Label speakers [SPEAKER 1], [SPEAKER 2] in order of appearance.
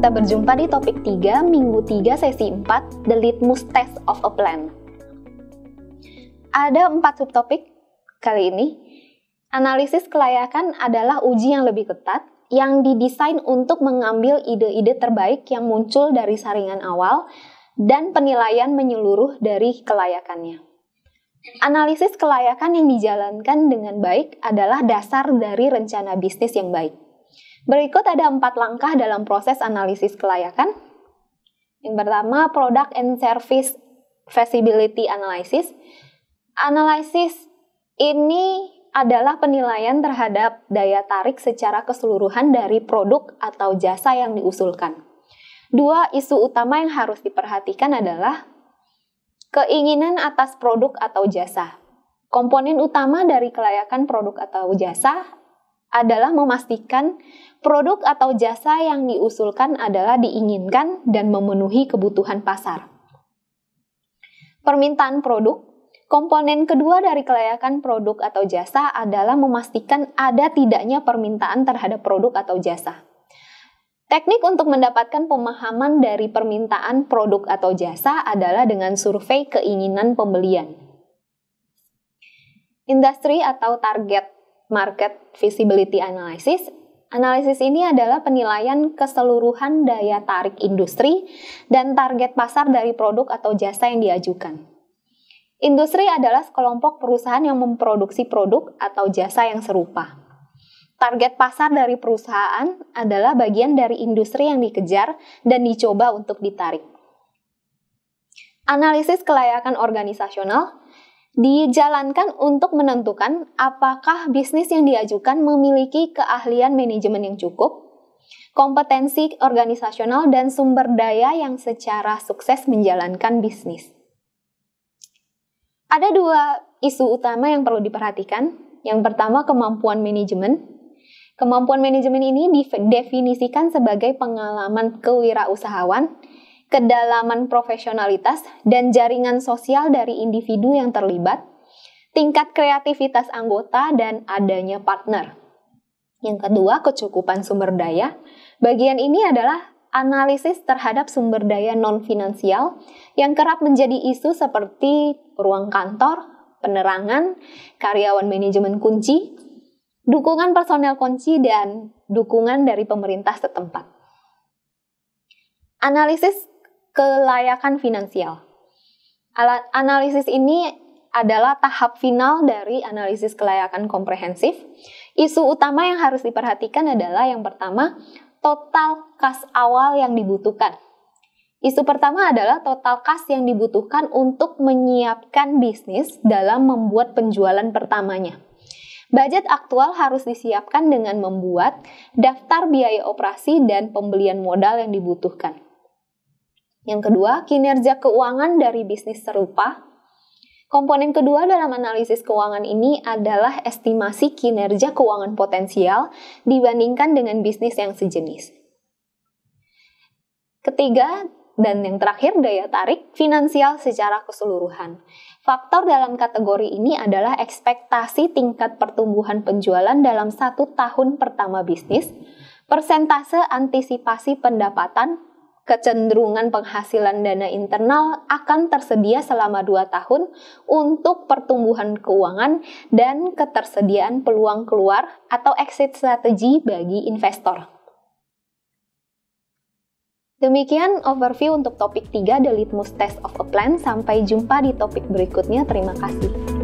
[SPEAKER 1] kita berjumpa di topik 3, minggu 3, sesi 4, The Litmus Test of a Plan. Ada 4 subtopik kali ini. Analisis kelayakan adalah uji yang lebih ketat, yang didesain untuk mengambil ide-ide terbaik yang muncul dari saringan awal, dan penilaian menyeluruh dari kelayakannya. Analisis kelayakan yang dijalankan dengan baik adalah dasar dari rencana bisnis yang baik. Berikut ada 4 langkah dalam proses analisis kelayakan. Yang pertama, Product and Service Feasibility Analysis. Analisis ini adalah penilaian terhadap daya tarik secara keseluruhan dari produk atau jasa yang diusulkan. 2 isu utama yang harus diperhatikan adalah keinginan atas produk atau jasa. Komponen utama dari kelayakan produk atau jasa adalah memastikan produk atau jasa yang diusulkan adalah diinginkan dan memenuhi kebutuhan pasar. Permintaan produk. Komponen kedua dari kelayakan produk atau jasa adalah memastikan ada tidaknya permintaan terhadap produk atau jasa. Teknik untuk mendapatkan pemahaman dari permintaan produk atau jasa adalah dengan survei keinginan pembelian. Industri atau target market feasibility analysis. Analisis ini adalah penilaian keseluruhan daya tarik industri dan target pasar dari produk atau jasa yang diajukan. Industri adalah sekelompok perusahaan yang memproduksi produk atau jasa yang serupa. Target pasar dari perusahaan adalah bagian dari industri yang dikejar dan dicoba untuk ditarik. Analisis kelayakan organisasional dijalankan untuk menentukan apakah bisnis yang diajukan memiliki keahlian manajemen yang cukup, kompetensi organisasional, dan sumber daya yang secara sukses menjalankan bisnis. Ada 2 isu utama yang perlu diperhatikan. Yang pertama, kemampuan manajemen. Kemampuan manajemen ini didefinisikan sebagai pengalaman kewirausahawan, kedalaman profesionalitas, dan jaringan sosial dari individu yang terlibat, tingkat kreativitas anggota, dan adanya partner. Yang kedua, kecukupan sumber daya. Bagian ini adalah analisis terhadap sumber daya non-finansial yang kerap menjadi isu seperti ruang kantor, penerangan, karyawan manajemen kunci, dukungan personel kunci, dan dukungan dari pemerintah setempat. Analisis kelayakan finansial. Analisis ini adalah tahap final dari analisis kelayakan komprehensif. Isu utama yang harus diperhatikan adalah yang pertama, total kas awal yang dibutuhkan. Isu pertama adalah total kas yang dibutuhkan untuk menyiapkan bisnis dalam membuat penjualan pertamanya. Budget aktual harus disiapkan dengan membuat daftar biaya operasi dan pembelian modal yang dibutuhkan. Yang kedua, kinerja keuangan dari bisnis serupa. Komponen kedua dalam analisis keuangan ini adalah estimasi kinerja keuangan potensial dibandingkan dengan bisnis yang sejenis. Ketiga, dan yang terakhir, daya tarik finansial secara keseluruhan. Faktor dalam kategori ini adalah ekspektasi tingkat pertumbuhan penjualan dalam 1 tahun pertama bisnis, persentase antisipasi pendapatan, kecenderungan penghasilan dana internal akan tersedia selama 2 tahun untuk pertumbuhan keuangan, dan ketersediaan peluang keluar atau exit strategi bagi investor. Demikian overview untuk topik 3, The Litmus Test of a Plan. Sampai jumpa di topik berikutnya. Terima kasih.